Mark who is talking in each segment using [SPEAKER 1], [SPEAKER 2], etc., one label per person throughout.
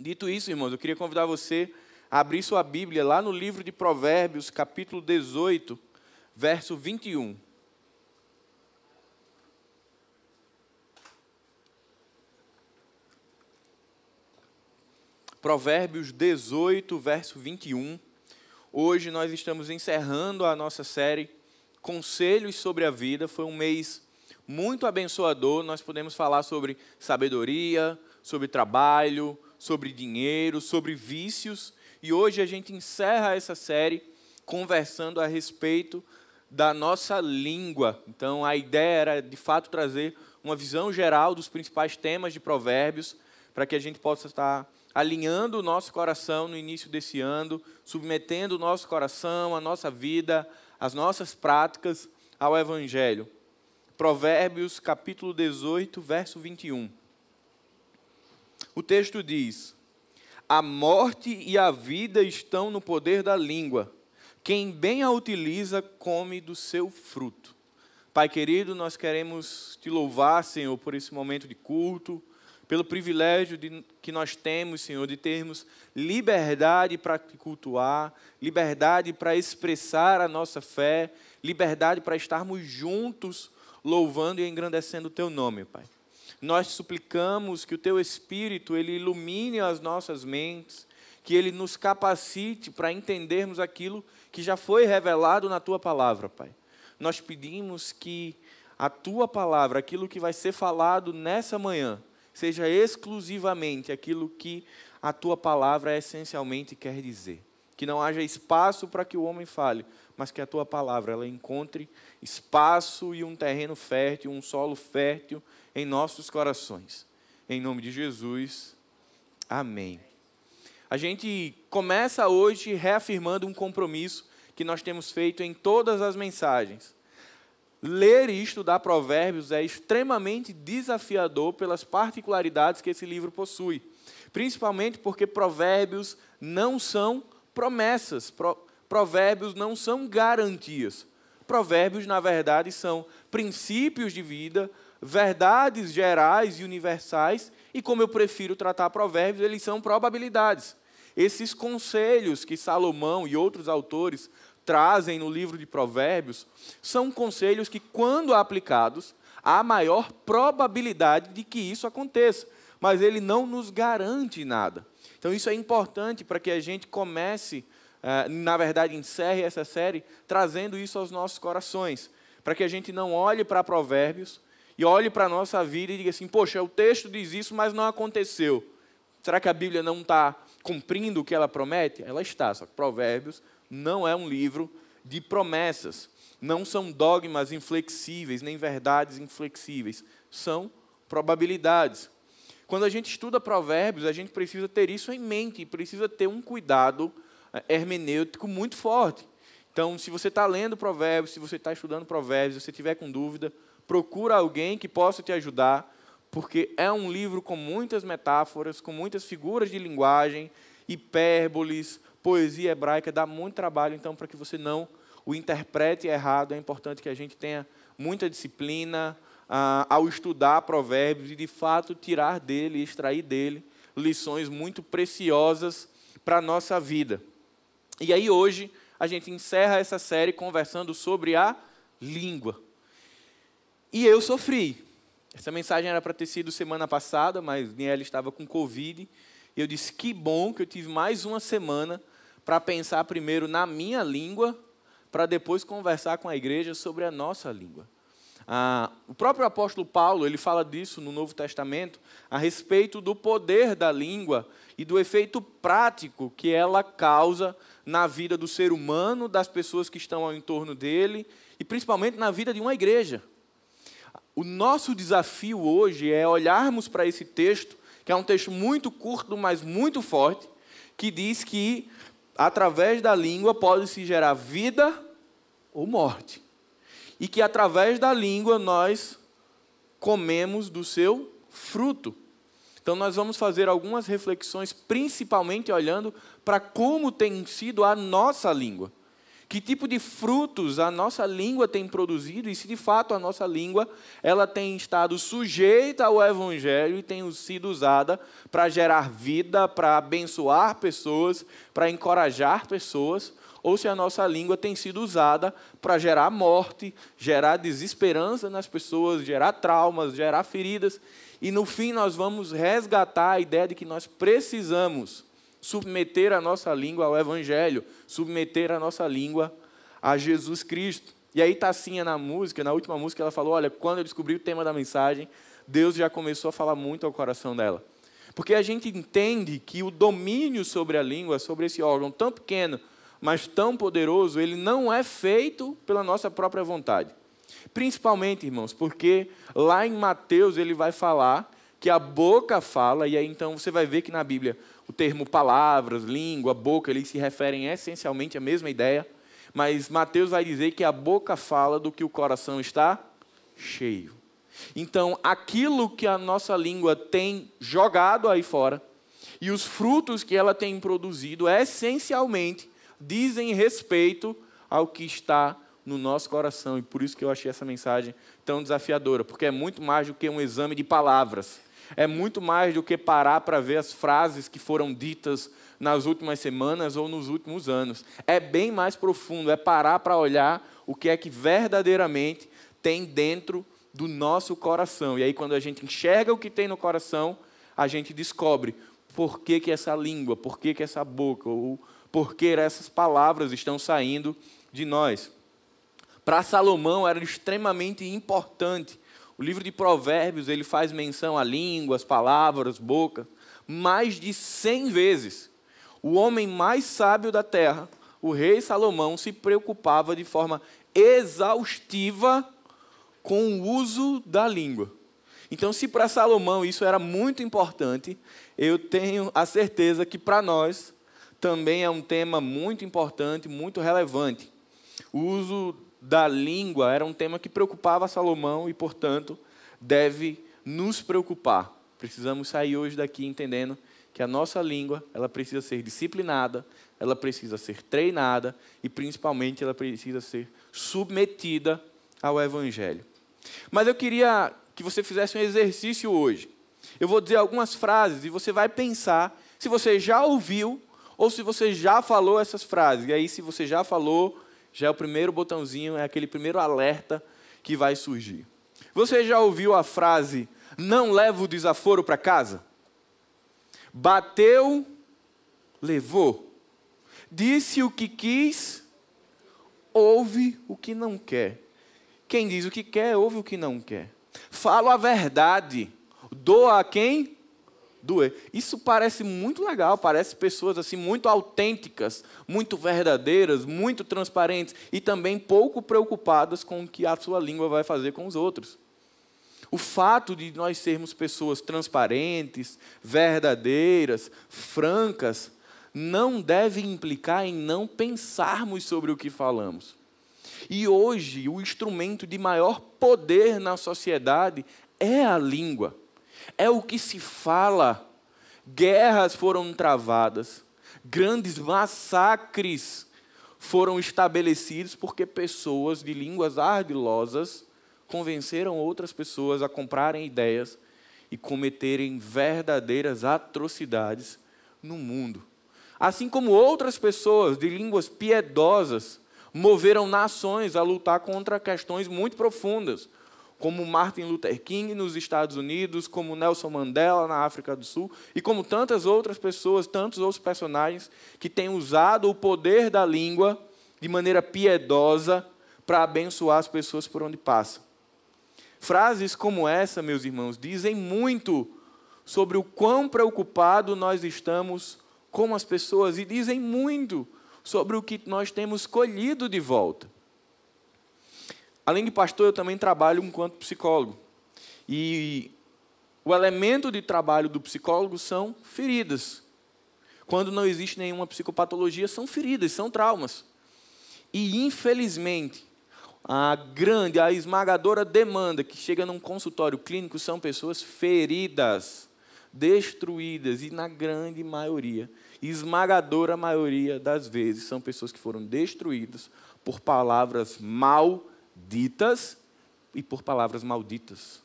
[SPEAKER 1] Dito isso, irmãos, eu queria convidar você a abrir sua Bíblia lá no livro de Provérbios, capítulo 18, verso 21. Provérbios 18, verso 21. Hoje nós estamos encerrando a nossa série Conselhos sobre a Vida. Foi um mês muito abençoador. Nós podemos falar sobre sabedoria, sobre trabalho, sobre dinheiro, sobre vícios. E hoje a gente encerra essa série conversando a respeito da nossa língua. Então a ideia era, de fato, trazer uma visão geral dos principais temas de Provérbios, para que a gente possa estar alinhando o nosso coração no início desse ano, submetendo o nosso coração, a nossa vida, as nossas práticas ao Evangelho. Provérbios, capítulo 18, verso 21. O texto diz: a morte e a vida estão no poder da língua. Quem bem a utiliza, come do seu fruto. Pai querido, nós queremos te louvar, Senhor, por esse momento de culto, pelo privilégio que nós temos, Senhor, de termos liberdade para te cultuar, liberdade para expressar a nossa fé, liberdade para estarmos juntos, louvando e engrandecendo o teu nome, Pai. Nós suplicamos que o teu Espírito, ele ilumine as nossas mentes, que ele nos capacite para entendermos aquilo que já foi revelado na tua palavra, Pai. Nós pedimos que a tua palavra, aquilo que vai ser falado nessa manhã, seja exclusivamente aquilo que a tua palavra essencialmente quer dizer. Que não haja espaço para que o homem fale, mas que a tua palavra ela encontre espaço e um terreno fértil, um solo fértil em nossos corações. Em nome de Jesus, amém. A gente começa hoje reafirmando um compromisso que nós temos feito em todas as mensagens. Ler e estudar Provérbios é extremamente desafiador pelas particularidades que esse livro possui. Principalmente porque Provérbios não são promessas, Provérbios não são garantias. Provérbios, na verdade, são princípios de vida, verdades gerais e universais, e como eu prefiro tratar Provérbios, eles são probabilidades. Esses conselhos que Salomão e outros autores trazem no livro de Provérbios são conselhos que, quando aplicados, há maior probabilidade de que isso aconteça, mas ele não nos garante nada. Então isso é importante para que a gente comece, na verdade encerre essa série, trazendo isso aos nossos corações, para que a gente não olhe para Provérbios e olhe para a nossa vida e diga assim, poxa, o texto diz isso, mas não aconteceu. Será que a Bíblia não está cumprindo o que ela promete? Ela está, só que Provérbios não é um livro de promessas. Não são dogmas inflexíveis, nem verdades inflexíveis. São probabilidades. Quando a gente estuda Provérbios, a gente precisa ter isso em mente, precisa ter um cuidado hermenêutico muito forte. Então, se você está lendo Provérbios, se você está estudando Provérbios, se você tiver com dúvida, procura alguém que possa te ajudar, porque é um livro com muitas metáforas, com muitas figuras de linguagem, hipérboles, poesia hebraica, dá muito trabalho, então, para que você não o interprete errado, é importante que a gente tenha muita disciplina ao estudar Provérbios e, de fato, tirar dele, extrair dele lições muito preciosas para a nossa vida. E aí, hoje, a gente encerra essa série conversando sobre a língua. E eu sofri. Essa mensagem era para ter sido semana passada, mas Niela estava com Covid, e eu disse, que bom que eu tive mais uma semana para pensar primeiro na minha língua, para depois conversar com a igreja sobre a nossa língua. O próprio apóstolo Paulo, ele fala disso no Novo Testamento, a respeito do poder da língua e do efeito prático que ela causa na vida do ser humano, das pessoas que estão ao entorno dele, e principalmente na vida de uma igreja. O nosso desafio hoje é olharmos para esse texto, que é um texto muito curto, mas muito forte, que diz que através da língua pode-se gerar vida ou morte. E que através da língua nós comemos do seu fruto. Então nós vamos fazer algumas reflexões, principalmente olhando para como tem sido a nossa língua. Que tipo de frutos a nossa língua tem produzido e se de fato a nossa língua ela tem estado sujeita ao Evangelho e tem sido usada para gerar vida, para abençoar pessoas, para encorajar pessoas, ou se a nossa língua tem sido usada para gerar morte, gerar desesperança nas pessoas, gerar traumas, gerar feridas. E no fim nós vamos resgatar a ideia de que nós precisamos submeter a nossa língua ao Evangelho, submeter a nossa língua a Jesus Cristo. E aí Tassinha na última música, ela falou, olha, quando eu descobri o tema da mensagem, Deus já começou a falar muito ao coração dela. Porque a gente entende que o domínio sobre a língua, sobre esse órgão tão pequeno, mas tão poderoso, ele não é feito pela nossa própria vontade. Principalmente, irmãos, porque lá em Mateus ele vai falar que a boca fala, e aí então você vai ver que na Bíblia o termo palavras, língua, boca, eles se referem essencialmente à mesma ideia, mas Mateus vai dizer que a boca fala do que o coração está cheio. Então, aquilo que a nossa língua tem jogado aí fora, e os frutos que ela tem produzido, essencialmente, dizem respeito ao que está no nosso coração. E por isso que eu achei essa mensagem tão desafiadora, porque é muito mais do que um exame de palavras. É muito mais do que parar para ver as frases que foram ditas nas últimas semanas ou nos últimos anos. É bem mais profundo, é parar para olhar o que é que verdadeiramente tem dentro do nosso coração. E aí, quando a gente enxerga o que tem no coração, a gente descobre por que essa língua, por que essa boca, ou por que essas palavras estão saindo de nós. Para Salomão era extremamente importante. O livro de Provérbios, ele faz menção à língua, às palavras, boca, mais de 100 vezes. O homem mais sábio da terra, o rei Salomão, se preocupava de forma exaustiva com o uso da língua. Então, se para Salomão isso era muito importante, eu tenho a certeza que para nós também é um tema muito importante, muito relevante. O uso da língua era um tema que preocupava Salomão e, portanto, deve nos preocupar. Precisamos sair hoje daqui entendendo que a nossa língua, ela precisa ser disciplinada, ela precisa ser treinada e, principalmente, ela precisa ser submetida ao Evangelho. Mas eu queria que você fizesse um exercício hoje. Eu vou dizer algumas frases e você vai pensar se você já ouviu ou se você já falou essas frases. E aí, se você já falou, já é o primeiro botãozinho, é aquele primeiro alerta que vai surgir. Você já ouviu a frase, não leva o desaforo para casa? Bateu, levou. Disse o que quis, ouve o que não quer. Quem diz o que quer, ouve o que não quer. Fala a verdade, doa a quem doer. Isso parece muito legal, parece pessoas assim muito autênticas, muito verdadeiras, muito transparentes e também pouco preocupadas com o que a sua língua vai fazer com os outros. O fato de nós sermos pessoas transparentes, verdadeiras, francas, não deve implicar em não pensarmos sobre o que falamos. E hoje, o instrumento de maior poder na sociedade é a língua. É o que se fala. Guerras foram travadas, grandes massacres foram estabelecidos porque pessoas de línguas ardilosas convenceram outras pessoas a comprarem ideias e cometerem verdadeiras atrocidades no mundo. Assim como outras pessoas de línguas piedosas moveram nações a lutar contra questões muito profundas, como Martin Luther King nos Estados Unidos, como Nelson Mandela na África do Sul, e como tantas outras pessoas, tantos outros personagens que têm usado o poder da língua de maneira piedosa para abençoar as pessoas por onde passam. Frases como essa, meus irmãos, dizem muito sobre o quão preocupado nós estamos com as pessoas e dizem muito sobre o que nós temos colhido de volta. Além de pastor, eu também trabalho enquanto psicólogo. E o elemento de trabalho do psicólogo são feridas. Quando não existe nenhuma psicopatologia, são feridas, são traumas. E, infelizmente, a esmagadora demanda que chega num consultório clínico são pessoas feridas. destruídas, e na grande maioria, esmagadora maioria das vezes, são pessoas que foram destruídas por palavras malditas e por palavras malditas.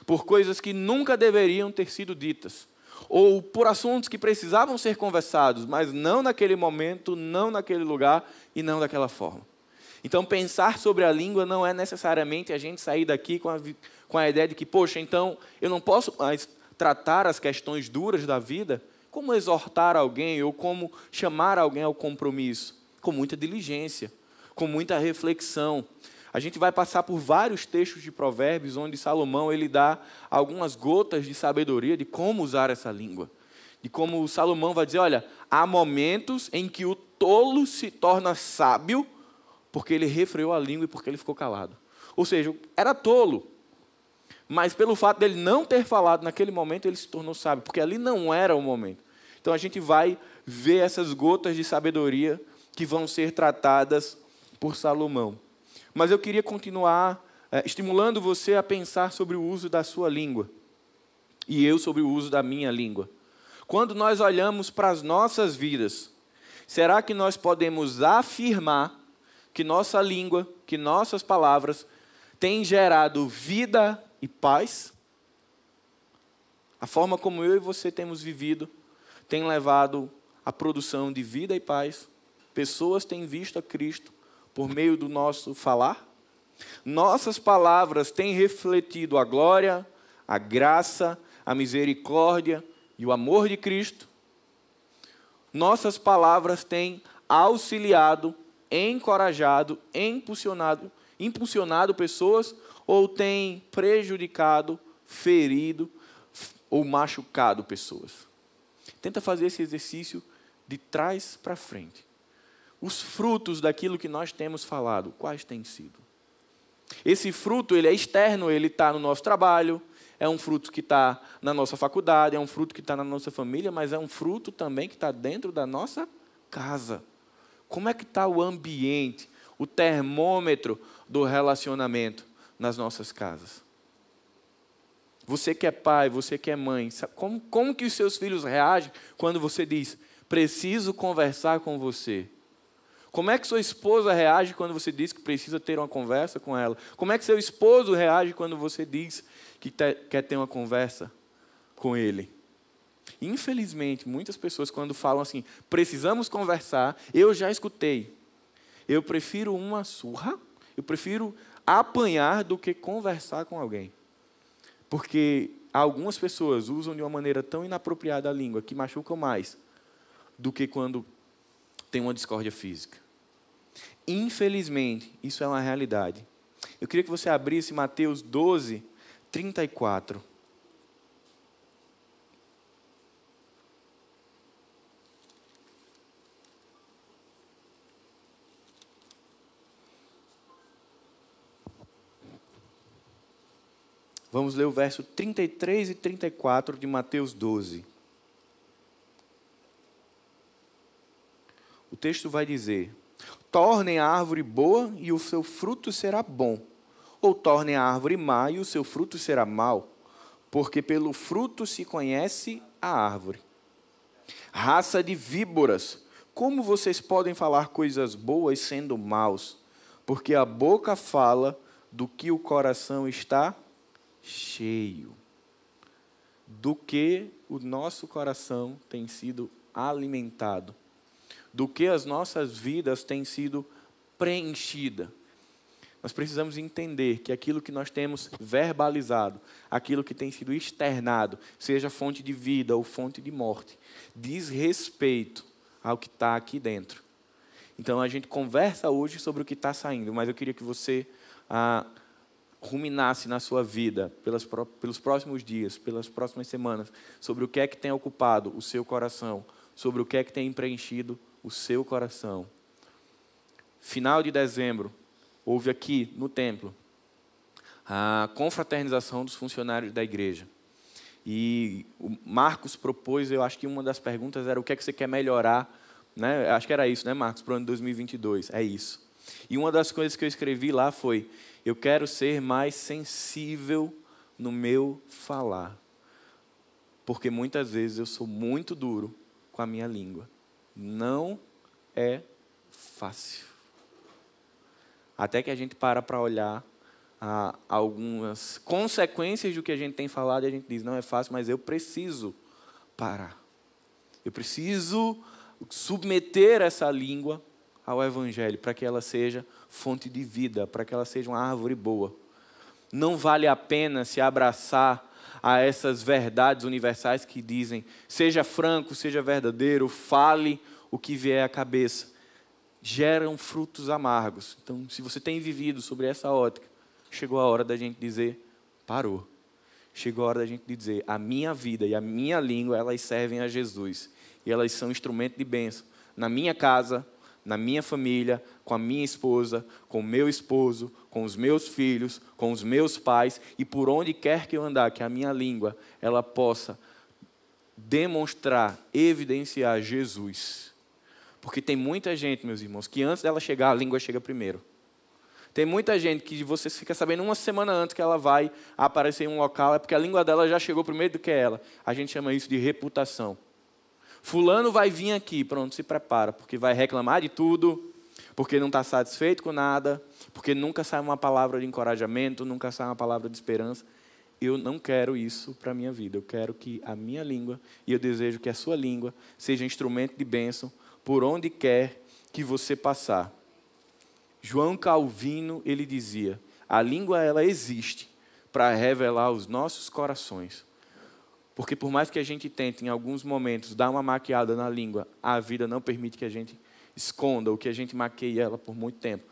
[SPEAKER 1] Por coisas que nunca deveriam ter sido ditas. Ou por assuntos que precisavam ser conversados, mas não naquele momento, não naquele lugar e não daquela forma. Então, pensar sobre a língua não é necessariamente a gente sair daqui com a ideia de que, poxa, então eu não posso mais tratar as questões duras da vida, como exortar alguém ou como chamar alguém ao compromisso, com muita diligência, com muita reflexão. A gente vai passar por vários textos de Provérbios onde Salomão ele dá algumas gotas de sabedoria de como usar essa língua. De como Salomão vai dizer, olha, há momentos em que o tolo se torna sábio porque ele refreou a língua e porque ele ficou calado. Ou seja, era tolo, mas pelo fato dele não ter falado naquele momento, ele se tornou sábio, porque ali não era o momento. Então a gente vai ver essas gotas de sabedoria que vão ser tratadas por Salomão. Mas eu queria continuar estimulando você a pensar sobre o uso da sua língua. E eu sobre o uso da minha língua. Quando nós olhamos para as nossas vidas, será que nós podemos afirmar que nossa língua, que nossas palavras têm gerado vida e paz? A forma como eu e você temos vivido tem levado à produção de vida e paz. Pessoas têm visto a Cristo por meio do nosso falar. Nossas palavras têm refletido a glória, a graça, a misericórdia e o amor de Cristo. Nossas palavras têm auxiliado, encorajado, impulsionado pessoas ou têm prejudicado, ferido ou machucado pessoas. Tenta fazer esse exercício de trás para frente. Os frutos daquilo que nós temos falado, quais têm sido? Esse fruto, ele é externo, ele está no nosso trabalho, é um fruto que está na nossa faculdade, é um fruto que está na nossa família, mas é um fruto também que está dentro da nossa casa. Como é que está o ambiente, o termômetro do relacionamento nas nossas casas? Você que é pai, você que é mãe, como que os seus filhos reagem quando você diz, preciso conversar com você? Como é que sua esposa reage quando você diz que precisa ter uma conversa com ela? Como é que seu esposo reage quando você diz que quer ter uma conversa com ele? Infelizmente, muitas pessoas quando falam assim, precisamos conversar, eu já escutei. Eu prefiro uma surra, eu prefiro apanhar do que conversar com alguém. Porque algumas pessoas usam de uma maneira tão inapropriada a língua, que machucam mais, do que quando tem uma discórdia física. Infelizmente, isso é uma realidade. Eu queria que você abrisse Mateus 12, 34. Vamos ler o verso 33 e 34 de Mateus 12. O texto vai dizer, tornem a árvore boa e o seu fruto será bom, ou tornem a árvore má e o seu fruto será mau, porque pelo fruto se conhece a árvore. Raça de víboras, como vocês podem falar coisas boas sendo maus? Porque a boca fala do que o coração está cheio. Do que o nosso coração tem sido alimentado. Do que as nossas vidas têm sido preenchidas. Nós precisamos entender que aquilo que nós temos verbalizado, aquilo que tem sido externado, seja fonte de vida ou fonte de morte, diz respeito ao que está aqui dentro. Então a gente conversa hoje sobre o que está saindo, mas eu queria que você ruminasse na sua vida, pelos próximos dias, pelas próximas semanas, sobre o que é que tem ocupado o seu coração, sobre o que é que tem preenchido o seu coração. Final de dezembro, houve aqui no templo a confraternização dos funcionários da igreja. E o Marcos propôs, eu acho que uma das perguntas era o que é que você quer melhorar, né? Acho que era isso, né, Marcos, para o ano de 2022, é isso. E uma das coisas que eu escrevi lá foi, eu quero ser mais sensível no meu falar. Porque muitas vezes eu sou muito duro com a minha língua. Não é fácil. Até que a gente para olhar algumas consequências do que a gente tem falado e a gente diz, não é fácil, mas eu preciso parar. Eu preciso submeter essa língua ao Evangelho, para que ela seja fonte de vida, para que ela seja uma árvore boa. Não vale a pena se abraçar a essas verdades universais que dizem, seja franco, seja verdadeiro, fale o que vier à cabeça. Geram frutos amargos. Então, se você tem vivido sobre essa ótica, chegou a hora da gente dizer, parou. Chegou a hora da gente dizer, a minha vida e a minha língua, elas servem a Jesus. E elas são instrumento de bênção. Na minha casa, na minha família, com a minha esposa, com o meu esposo, com os meus filhos, com os meus pais, e por onde quer que eu andar, que a minha língua, ela possa demonstrar, evidenciar Jesus. Porque tem muita gente, meus irmãos, que antes dela chegar, a língua chega primeiro. Tem muita gente que você fica sabendo uma semana antes que ela vai aparecer em um local, é porque a língua dela já chegou primeiro do que ela. A gente chama isso de reputação. Fulano vai vir aqui, pronto, se prepara, porque vai reclamar de tudo, porque não está satisfeito com nada, porque nunca sai uma palavra de encorajamento, nunca sai uma palavra de esperança. Eu não quero isso para a minha vida. Eu quero que a minha língua, e eu desejo que a sua língua, seja instrumento de bênção por onde quer que você passar. João Calvino, ele dizia, a língua ela existe para revelar os nossos corações. Porque por mais que a gente tente, em alguns momentos, dar uma maquiada na língua, a vida não permite que a gente esconda ou que a gente maqueie ela por muito tempo.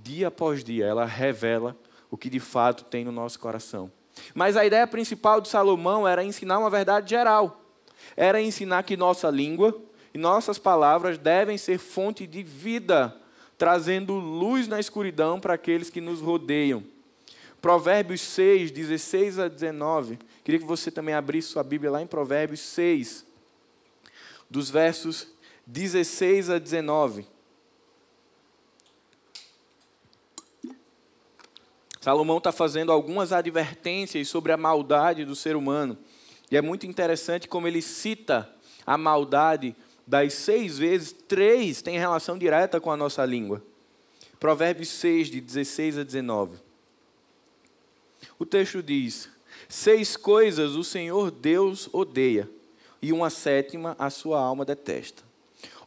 [SPEAKER 1] Dia após dia, ela revela o que de fato tem no nosso coração. Mas a ideia principal de Salomão era ensinar uma verdade geral. Era ensinar que nossa língua e nossas palavras devem ser fonte de vida, trazendo luz na escuridão para aqueles que nos rodeiam. Provérbios 6, 16 a 19. Queria que você também abrisse sua Bíblia lá em Provérbios 6, dos versos 16 a 19. Salomão está fazendo algumas advertências sobre a maldade do ser humano. E é muito interessante como ele cita a maldade das 6 vezes, 3 tem relação direta com a nossa língua. Provérbios 6, de 16 a 19. O texto diz, 6 coisas o Senhor Deus odeia, e uma 7ª a sua alma detesta.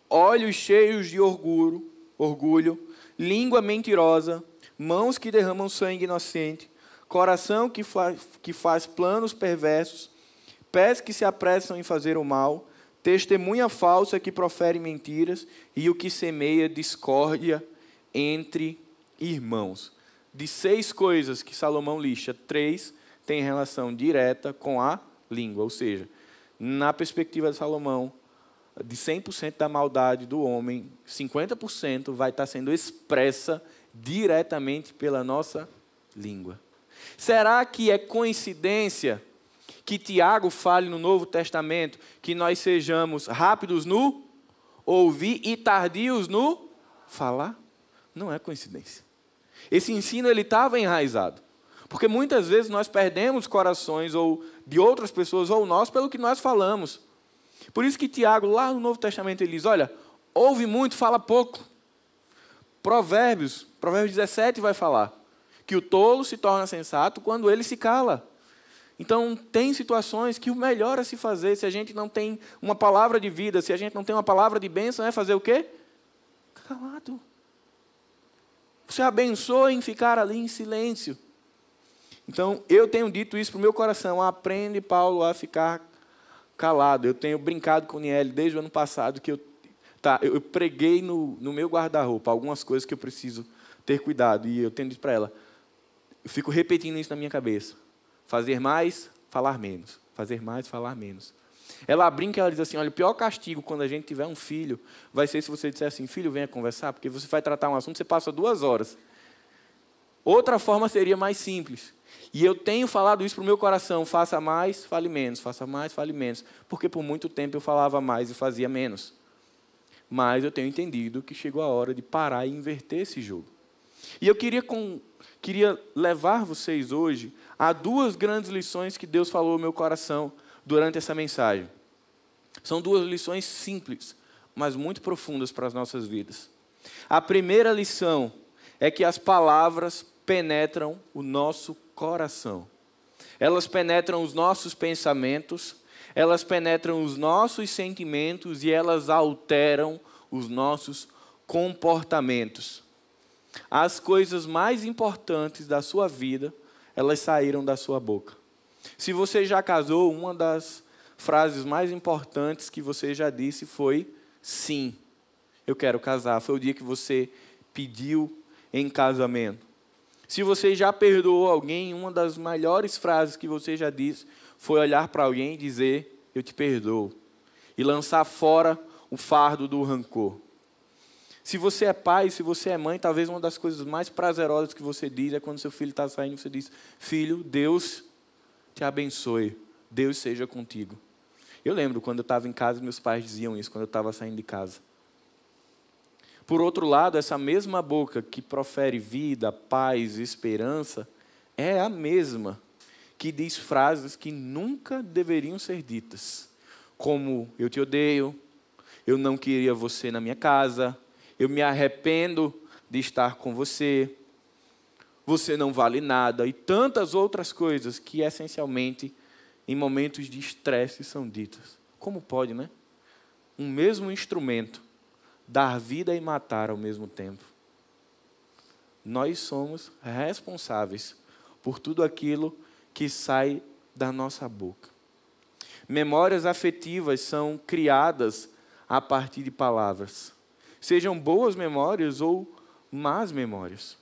[SPEAKER 1] Olhos cheios de orgulho, língua mentirosa, mãos que derramam sangue inocente, coração que faz planos perversos, pés que se apressam em fazer o mal, testemunha falsa que profere mentiras e o que semeia discórdia entre irmãos. De 6 coisas que Salomão lista, 3 têm relação direta com a língua. Ou seja, na perspectiva de Salomão, de 100% da maldade do homem, 50% vai estar sendo expressa diretamente pela nossa língua. Será que é coincidência que Tiago fale no Novo Testamento que nós sejamos rápidos no ouvir e tardios no falar? Não é coincidência. Esse ensino ele estava enraizado. Porque muitas vezes nós perdemos corações ou de outras pessoas ou nós pelo que nós falamos. Por isso que Tiago, lá no Novo Testamento, ele diz, olha, ouve muito, fala pouco. Provérbios 17 vai falar que o tolo se torna sensato quando ele se cala. Então, tem situações que o melhor a se fazer, se a gente não tem uma palavra de vida, se a gente não tem uma palavra de bênção, é fazer o quê? Calado. Você abençoa em ficar ali em silêncio. Então, eu tenho dito isso para o meu coração, aprende, Paulo, a ficar calado. Eu tenho brincado com o Niele desde o ano passado, que eu preguei no meu guarda-roupa algumas coisas que eu preciso ter cuidado, e eu tenho dito para ela, eu fico repetindo isso na minha cabeça. Fazer mais, falar menos. Fazer mais, falar menos. Ela brinca e ela diz assim, olha, o pior castigo quando a gente tiver um filho vai ser se você disser assim, filho, venha conversar, porque você vai tratar um assunto, você passa 2 horas. Outra forma seria mais simples. E eu tenho falado isso para o meu coração, faça mais, fale menos, faça mais, fale menos. Porque por muito tempo eu falava mais e fazia menos. Mas eu tenho entendido que chegou a hora de parar e inverter esse jogo. E eu queria levar vocês hoje a 2 grandes lições que Deus falou no meu coração durante essa mensagem. São duas lições simples, mas muito profundas para as nossas vidas. A primeira lição é que as palavras penetram o nosso coração. Elas penetram os nossos pensamentos, elas penetram os nossos sentimentos e elas alteram os nossos comportamentos. As coisas mais importantes da sua vida, elas saíram da sua boca. Se você já casou, uma das frases mais importantes que você já disse foi: sim, eu quero casar. Foi o dia que você pediu em casamento. Se você já perdoou alguém, uma das melhores frases que você já disse foi olhar para alguém e dizer: eu te perdoo. E lançar fora o fardo do rancor. Se você é pai, se você é mãe, talvez uma das coisas mais prazerosas que você diz é quando seu filho está saindo, você diz: filho, Deus te abençoe, Deus seja contigo. Eu lembro quando eu estava em casa, meus pais diziam isso, quando eu estava saindo de casa. Por outro lado, essa mesma boca que profere vida, paz, esperança, é a mesma que diz frases que nunca deveriam ser ditas. Como: eu te odeio, eu não queria você na minha casa, eu me arrependo de estar com você, você não vale nada, e tantas outras coisas que, essencialmente, em momentos de estresse são ditas. Como pode, né? Um mesmo instrumento dar vida e matar ao mesmo tempo. Nós somos responsáveis por tudo aquilo que sai da nossa boca. Memórias afetivas são criadas a partir de palavras. Sejam boas memórias ou más memórias.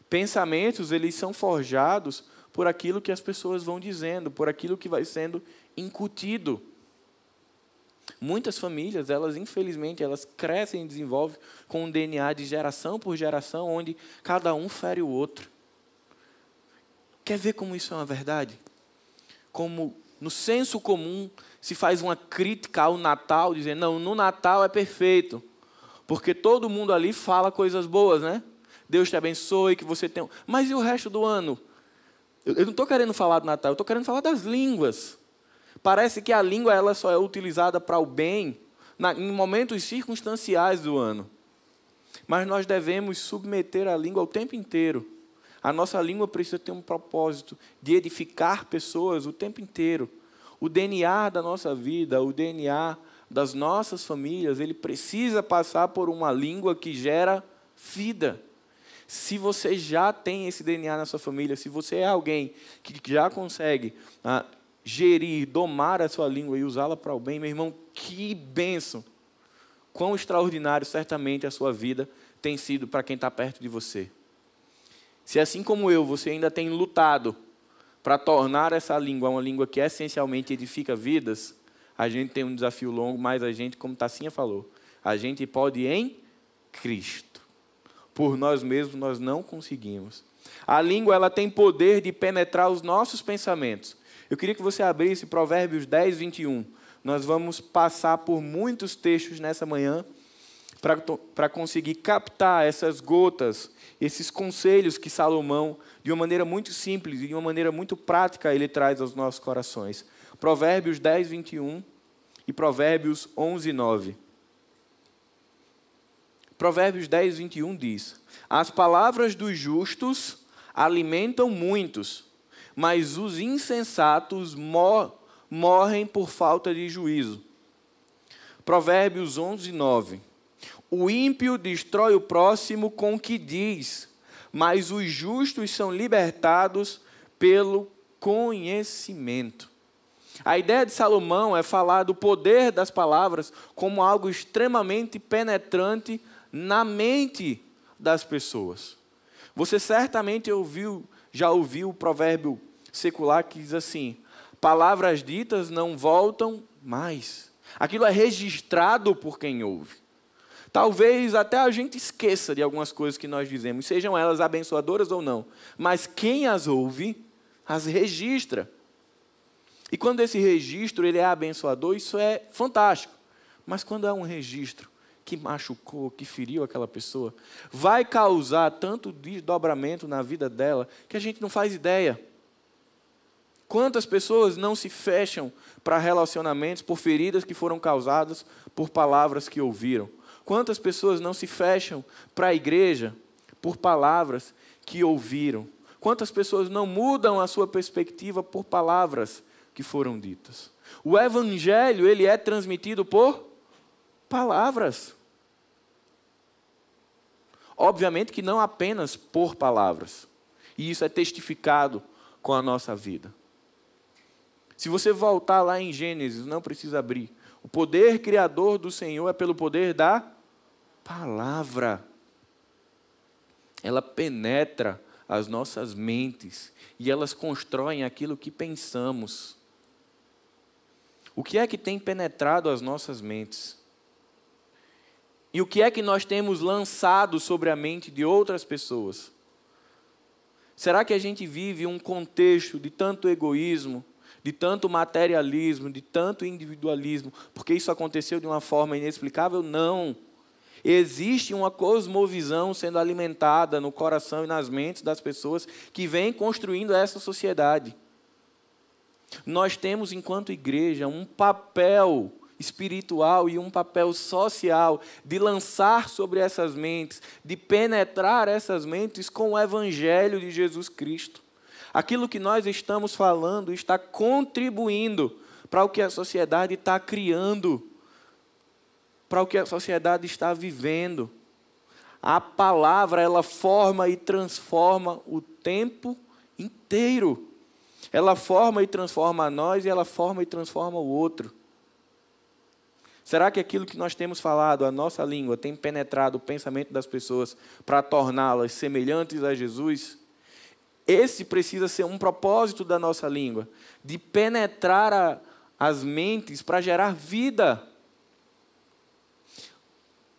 [SPEAKER 1] Pensamentos, eles são forjados por aquilo que as pessoas vão dizendo, por aquilo que vai sendo incutido. Muitas famílias, infelizmente, elas crescem e desenvolvem com um DNA de geração por geração, onde cada um fere o outro. Quer ver como isso é uma verdade? Como no senso comum se faz uma crítica ao Natal, dizendo: não, no Natal é perfeito, porque todo mundo ali fala coisas boas, né? Deus te abençoe, que você tenha... Mas e o resto do ano? Eu não estou querendo falar do Natal, eu estou querendo falar das línguas. Parece que a língua ela só é utilizada para o bem em momentos circunstanciais do ano. Mas nós devemos submeter a língua o tempo inteiro. A nossa língua precisa ter um propósito de edificar pessoas o tempo inteiro. O DNA da nossa vida, o DNA das nossas famílias, ele precisa passar por uma língua que gera vida. Se você já tem esse DNA na sua família, se você é alguém que já consegue gerir, domar a sua língua e usá-la para o bem, meu irmão, que bênção! Quão extraordinário certamente a sua vida tem sido para quem está perto de você. Se assim como eu, você ainda tem lutado para tornar essa língua uma língua que essencialmente edifica vidas, a gente tem um desafio longo, mas a gente, como Tassinha falou, a gente pode em Cristo. Por nós mesmos nós não conseguimos. A língua ela tem poder de penetrar os nossos pensamentos. Eu queria que você abrisse Provérbios 10, 21. Nós vamos passar por muitos textos nessa manhã para conseguir captar essas gotas, esses conselhos que Salomão, de uma maneira muito simples e de uma maneira muito prática, ele traz aos nossos corações. Provérbios 10, 21 e Provérbios 11, 9. Provérbios 10, 21 diz: as palavras dos justos alimentam muitos, mas os insensatos morrem por falta de juízo. Provérbios 11, 9. O ímpio destrói o próximo com o que diz, mas os justos são libertados pelo conhecimento. A ideia de Salomão é falar do poder das palavras como algo extremamente penetrante na mente das pessoas. Você certamente já ouviu o provérbio secular que diz assim: palavras ditas não voltam mais. Aquilo é registrado por quem ouve. Talvez até a gente esqueça de algumas coisas que nós dizemos, sejam elas abençoadoras ou não, mas quem as ouve, as registra. E quando esse registro ele é abençoador, isso é fantástico. Mas quando é um registro que machucou, que feriu aquela pessoa, vai causar tanto desdobramento na vida dela que a gente não faz ideia. Quantas pessoas não se fecham para relacionamentos por feridas que foram causadas por palavras que ouviram? Quantas pessoas não se fecham para a igreja por palavras que ouviram? Quantas pessoas não mudam a sua perspectiva por palavras que foram ditas? O evangelho, ele é transmitido por palavras. Obviamente que não apenas por palavras. E isso é testificado com a nossa vida. Se você voltar lá em Gênesis, não precisa abrir. O poder criador do Senhor é pelo poder da palavra. Ela penetra as nossas mentes e elas constroem aquilo que pensamos. O que é que tem penetrado as nossas mentes? E o que é que nós temos lançado sobre a mente de outras pessoas? Será que a gente vive um contexto de tanto egoísmo, de tanto materialismo, de tanto individualismo, porque isso aconteceu de uma forma inexplicável? Não. Existe uma cosmovisão sendo alimentada no coração e nas mentes das pessoas que vem construindo essa sociedade. Nós temos, enquanto igreja, um papel espiritual e um papel social de lançar sobre essas mentes, de penetrar essas mentes com o evangelho de Jesus Cristo. Aquilo que nós estamos falando está contribuindo para o que a sociedade está criando, para o que a sociedade está vivendo. A palavra, ela forma e transforma o tempo inteiro. Ela forma e transforma a nós e ela forma e transforma o outro. Será que aquilo que nós temos falado, a nossa língua, tem penetrado o pensamento das pessoas para torná-las semelhantes a Jesus? Esse precisa ser um propósito da nossa língua, de penetrar as mentes para gerar vida.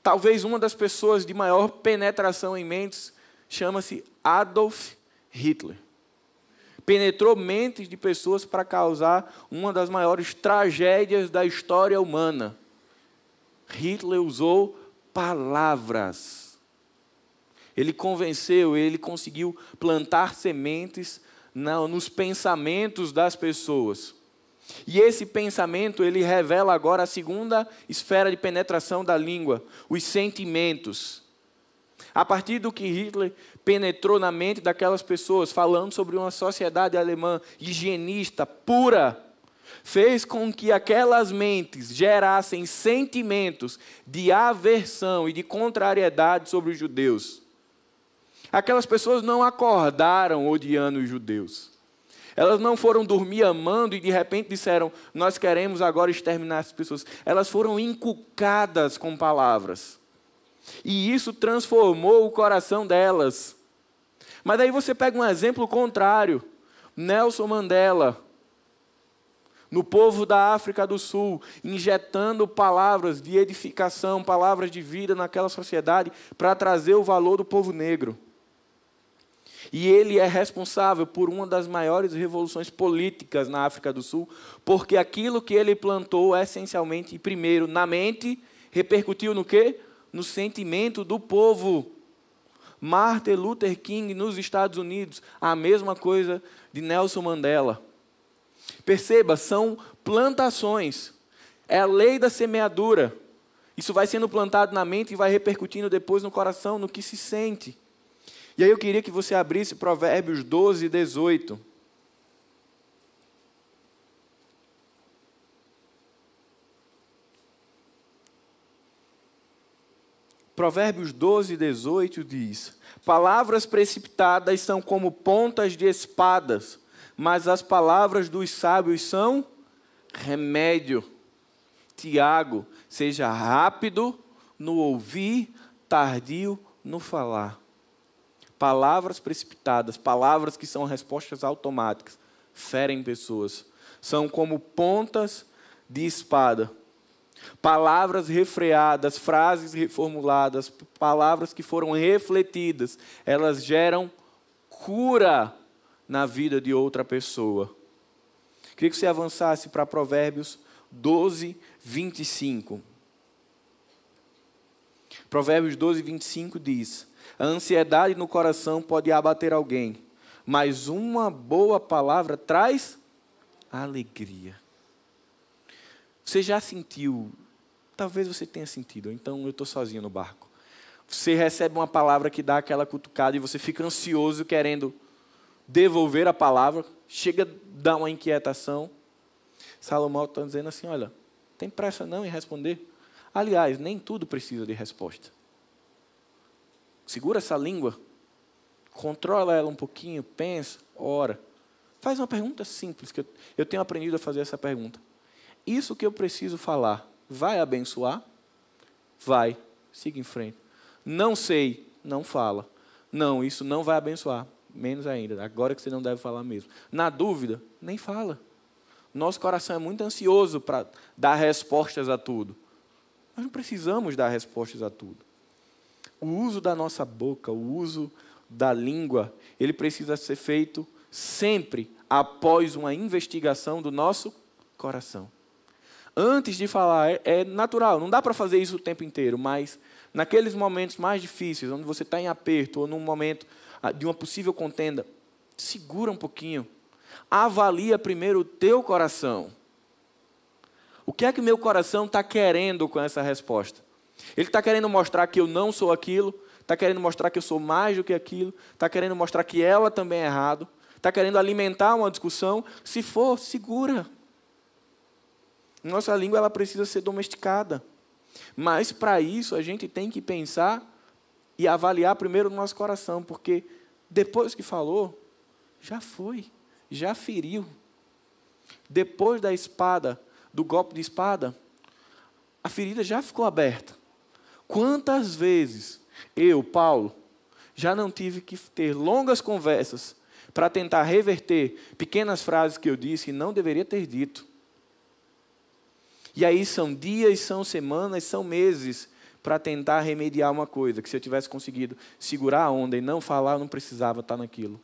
[SPEAKER 1] Talvez uma das pessoas de maior penetração em mentes chama-se Adolf Hitler. Penetrou mentes de pessoas para causar uma das maiores tragédias da história humana. Hitler usou palavras. Ele convenceu, ele conseguiu plantar sementes nos pensamentos das pessoas. E esse pensamento, ele revela agora a segunda esfera de penetração da língua, os sentimentos. A partir do que Hitler penetrou na mente daquelas pessoas, falando sobre uma sociedade alemã higienista, pura, fez com que aquelas mentes gerassem sentimentos de aversão e de contrariedade sobre os judeus. Aquelas pessoas não acordaram odiando os judeus. Elas não foram dormir amando e de repente disseram, nós queremos agora exterminar essas pessoas. Elas foram inculcadas com palavras. E isso transformou o coração delas. Mas aí você pega um exemplo contrário. Nelson Mandela, no povo da África do Sul, injetando palavras de edificação, palavras de vida naquela sociedade para trazer o valor do povo negro. E ele é responsável por uma das maiores revoluções políticas na África do Sul, porque aquilo que ele plantou essencialmente, primeiro, na mente, repercutiu no quê? No sentimento do povo. Martin Luther King nos Estados Unidos, a mesma coisa de Nelson Mandela. Perceba, são plantações. É a lei da semeadura. Isso vai sendo plantado na mente e vai repercutindo depois no coração, no que se sente. E aí eu queria que você abrisse Provérbios 12, 18. Provérbios 12, 18 diz: palavras precipitadas são como pontas de espadas, mas as palavras dos sábios são remédio. Tiago, seja rápido no ouvir, tardio no falar. Palavras precipitadas, palavras que são respostas automáticas, ferem pessoas. São como pontas de espada. Palavras refreadas, frases reformuladas, palavras que foram refletidas, elas geram cura na vida de outra pessoa. Queria que você avançasse para Provérbios 12, 25. Provérbios 12, 25 diz: a ansiedade no coração pode abater alguém, mas uma boa palavra traz alegria. Você já sentiu, talvez você tenha sentido, então eu estou sozinho no barco. Você recebe uma palavra que dá aquela cutucada e você fica ansioso querendo devolver a palavra, chega a dar uma inquietação. Salomão está dizendo assim, olha, tem pressa não em responder. Aliás, nem tudo precisa de resposta. Segura essa língua, controla ela um pouquinho, pensa, ora. Faz uma pergunta simples, que eu tenho aprendido a fazer essa pergunta. Isso que eu preciso falar, vai abençoar? Vai, siga em frente. Não sei, não fala. Não, isso não vai abençoar, menos ainda, agora que você não deve falar mesmo. Na dúvida, nem fala. Nosso coração é muito ansioso para dar respostas a tudo. Nós não precisamos dar respostas a tudo. O uso da nossa boca, o uso da língua, ele precisa ser feito sempre após uma investigação do nosso coração. Antes de falar, é natural, não dá para fazer isso o tempo inteiro, mas naqueles momentos mais difíceis, onde você está em aperto, ou num momento de uma possível contenda, segura um pouquinho. Avalia primeiro o teu coração. O que é que meu coração está querendo com essa resposta? Ele está querendo mostrar que eu não sou aquilo, está querendo mostrar que eu sou mais do que aquilo, está querendo mostrar que ela também é errado, está querendo alimentar uma discussão. Se for, segura. Nossa língua ela precisa ser domesticada. Mas para isso a gente tem que pensar e avaliar primeiro o nosso coração, porque depois que falou, já foi, já feriu. Depois da espada, do golpe de espada, a ferida já ficou aberta. Quantas vezes eu, Paulo, já não tive que ter longas conversas para tentar reverter pequenas frases que eu disse e não deveria ter dito. E aí são dias, são semanas, são meses para tentar remediar uma coisa, que se eu tivesse conseguido segurar a onda e não falar, eu não precisava estar naquilo.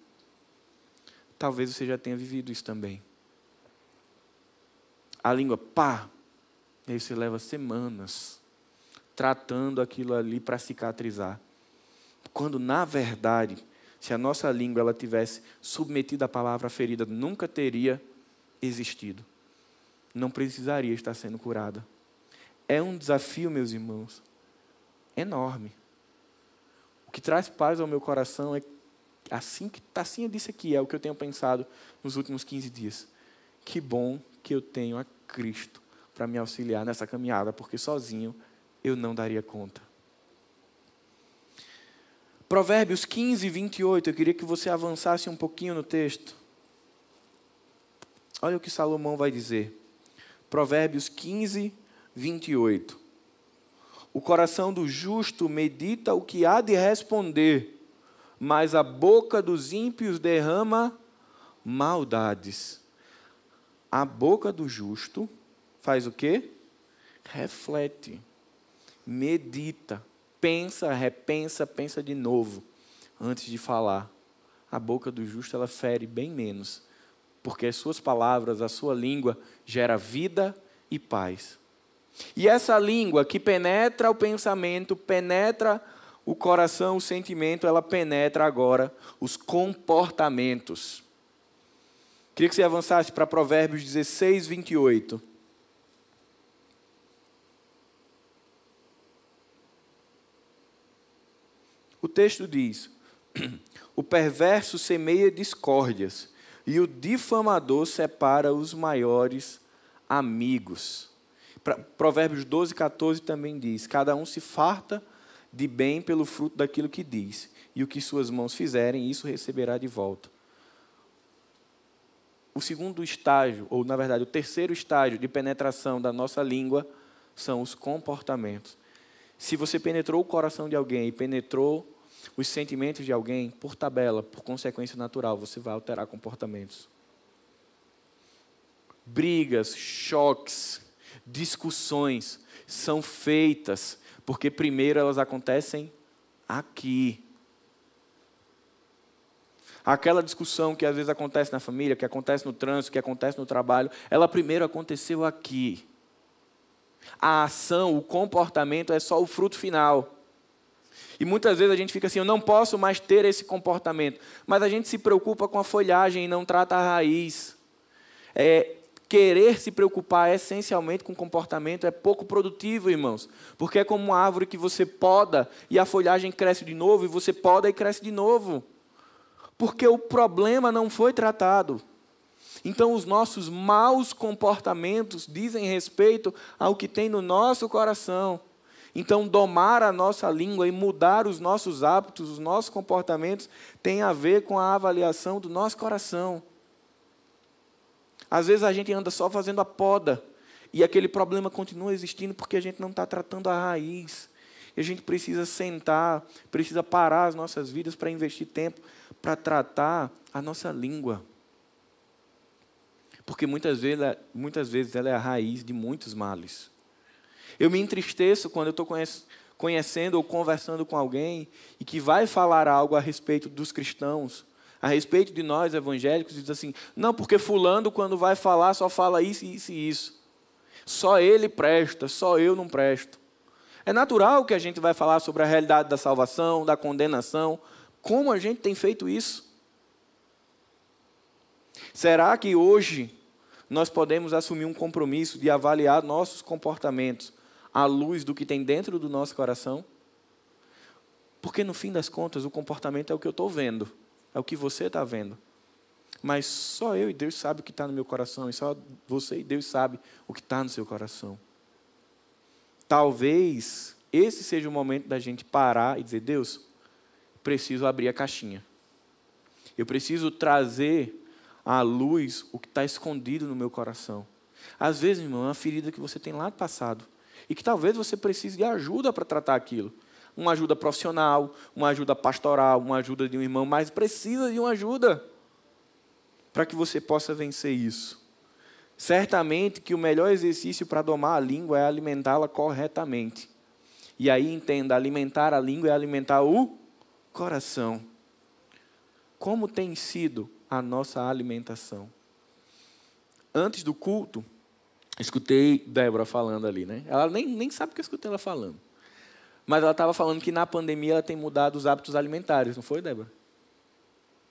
[SPEAKER 1] Talvez você já tenha vivido isso também. A língua, pá, e aí você leva semanas tratando aquilo ali para cicatrizar. Quando, na verdade, se a nossa língua ela tivesse submetida à palavra, a ferida nunca teria existido. Não precisaria estar sendo curada. É um desafio, meus irmãos, enorme. O que traz paz ao meu coração é assim eu disse aqui, é o que eu tenho pensado nos últimos 15 dias. Que bom que eu tenho a Cristo para me auxiliar nessa caminhada, porque sozinho eu não daria conta. Provérbios 15, 28, eu queria que você avançasse um pouquinho no texto. Olha o que Salomão vai dizer. Provérbios 15, 28. O coração do justo medita o que há de responder, mas a boca dos ímpios derrama maldades. A boca do justo faz o quê? Reflete, medita, pensa, repensa, pensa de novo antes de falar. A boca do justo ela fere bem menos, porque as suas palavras, a sua língua gera vida e paz. E essa língua que penetra o pensamento, penetra o coração, o sentimento, ela penetra agora os comportamentos. Queria que você avançasse para Provérbios 16, 28. O texto diz: o perverso semeia discórdias, e o difamador separa os maiores amigos. Provérbios 12, 14 também diz: cada um se farta de bem pelo fruto daquilo que diz, e o que suas mãos fizerem, isso receberá de volta. O segundo estágio, ou na verdade o terceiro estágio de penetração da nossa língua, são os comportamentos. Se você penetrou o coração de alguém e penetrou os sentimentos de alguém, por tabela, por consequência natural, você vai alterar comportamentos. Brigas, choques, discussões são feitas porque primeiro elas acontecem aqui. Aquela discussão que às vezes acontece na família, que acontece no trânsito, que acontece no trabalho, ela primeiro aconteceu aqui. A ação, o comportamento é só o fruto final. E muitas vezes a gente fica assim, eu não posso mais ter esse comportamento. Mas a gente se preocupa com a folhagem e não trata a raiz. querer se preocupar essencialmente com comportamento é pouco produtivo, irmãos. Porque é como uma árvore que você poda e a folhagem cresce de novo, e você poda e cresce de novo. Porque o problema não foi tratado. Então, os nossos maus comportamentos dizem respeito ao que tem no nosso coração. Então, domar a nossa língua e mudar os nossos hábitos, os nossos comportamentos, tem a ver com a avaliação do nosso coração. Às vezes a gente anda só fazendo a poda e aquele problema continua existindo porque a gente não está tratando a raiz. E a gente precisa sentar, precisa parar as nossas vidas para investir tempo para tratar a nossa língua. Porque muitas vezes ela é a raiz de muitos males. Eu me entristeço quando eu estou conhecendo ou conversando com alguém e que vai falar algo a respeito dos cristãos, a respeito de nós evangélicos, e diz assim, não, porque fulano quando vai falar só fala isso, isso e isso. Só ele presta, só eu não presto. É natural que a gente vai falar sobre a realidade da salvação, da condenação. Como a gente tem feito isso? Será que hoje nós podemos assumir um compromisso de avaliar nossos comportamentos à luz do que tem dentro do nosso coração? Porque, no fim das contas, o comportamento é o que eu estou vendo, é o que você está vendo. Mas só eu e Deus sabem o que está no meu coração, e só você e Deus sabem o que está no seu coração. Talvez esse seja o momento da gente parar e dizer, Deus, preciso abrir a caixinha. Eu preciso trazer à luz o que está escondido no meu coração. Às vezes, irmão, é uma ferida que você tem lá do passado. E que talvez você precise de ajuda para tratar aquilo. Uma ajuda profissional, uma ajuda pastoral, uma ajuda de um irmão, mas precisa de uma ajuda para que você possa vencer isso. Certamente que o melhor exercício para domar a língua é alimentá-la corretamente. E aí entenda, alimentar a língua é alimentar o coração. Como tem sido a nossa alimentação? Antes do culto, escutei Débora falando ali, né? Ela nem sabe o que eu escutei ela falando. Mas ela estava falando que na pandemia ela tem mudado os hábitos alimentares, não foi, Débora?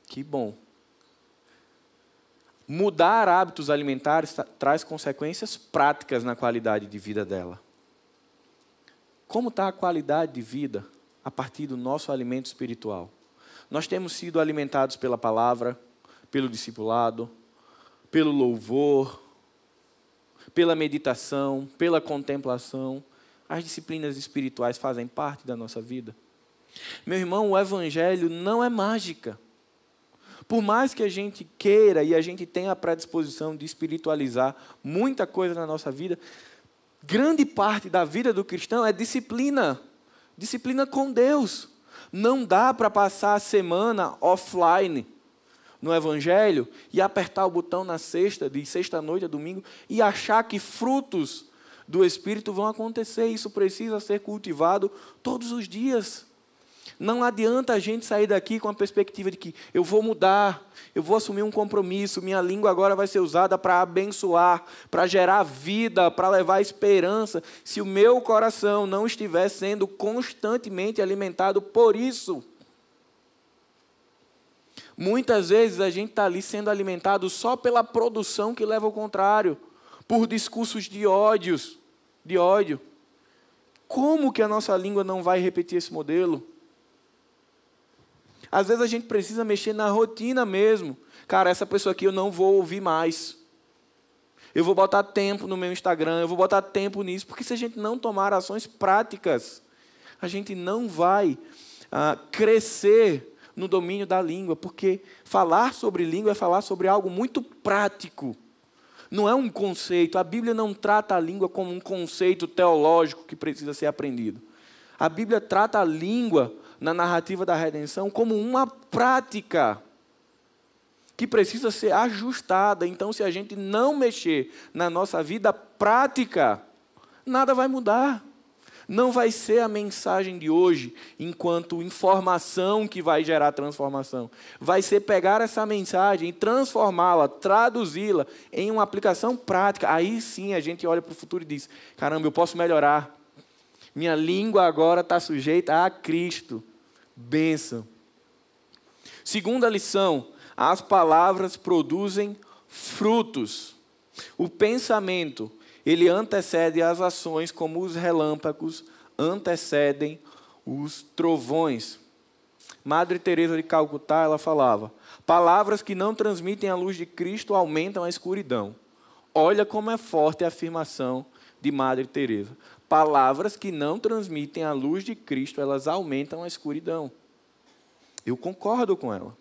[SPEAKER 1] Que bom. Mudar hábitos alimentares traz consequências práticas na qualidade de vida dela. Como está a qualidade de vida a partir do nosso alimento espiritual? Nós temos sido alimentados pela palavra, pelo discipulado, pelo louvor, pela meditação, pela contemplação. As disciplinas espirituais fazem parte da nossa vida. Meu irmão, o evangelho não é mágica. Por mais que a gente queira e a gente tenha a predisposição de espiritualizar muita coisa na nossa vida, grande parte da vida do cristão é disciplina. Disciplina com Deus. Não dá para passar a semana offline no evangelho e apertar o botão na sexta, de sexta-noite a domingo, e achar que frutos do Espírito vão acontecer. Isso precisa ser cultivado todos os dias. Não adianta a gente sair daqui com a perspectiva de que eu vou mudar, eu vou assumir um compromisso, minha língua agora vai ser usada para abençoar, para gerar vida, para levar esperança, se o meu coração não estiver sendo constantemente alimentado por isso. Muitas vezes a gente está ali sendo alimentado só pela produção que leva ao contrário, por discursos de ódio. Como que a nossa língua não vai repetir esse modelo? Às vezes a gente precisa mexer na rotina mesmo. Cara, essa pessoa aqui eu não vou ouvir mais. Eu vou botar tempo no meu Instagram, eu vou botar tempo nisso, porque se a gente não tomar ações práticas, a gente não vai crescer no domínio da língua, porque falar sobre língua é falar sobre algo muito prático. Não é um conceito. A Bíblia não trata a língua como um conceito teológico que precisa ser aprendido. A Bíblia trata a língua, na narrativa da redenção, como uma prática que precisa ser ajustada. Então, se a gente não mexer na nossa vida prática, nada vai mudar. Não vai ser a mensagem de hoje, enquanto informação que vai gerar transformação. Vai ser pegar essa mensagem e transformá-la, traduzi-la em uma aplicação prática. Aí sim a gente olha para o futuro e diz, caramba, eu posso melhorar. Minha língua agora está sujeita a Cristo. Bênção. Segunda lição, as palavras produzem frutos. O pensamento, ele antecede as ações como os relâmpagos antecedem os trovões. Madre Teresa de Calcutá, ela falava: palavras que não transmitem a luz de Cristo aumentam a escuridão. Olha como é forte a afirmação de Madre Teresa. Palavras que não transmitem a luz de Cristo, elas aumentam a escuridão. Eu concordo com ela.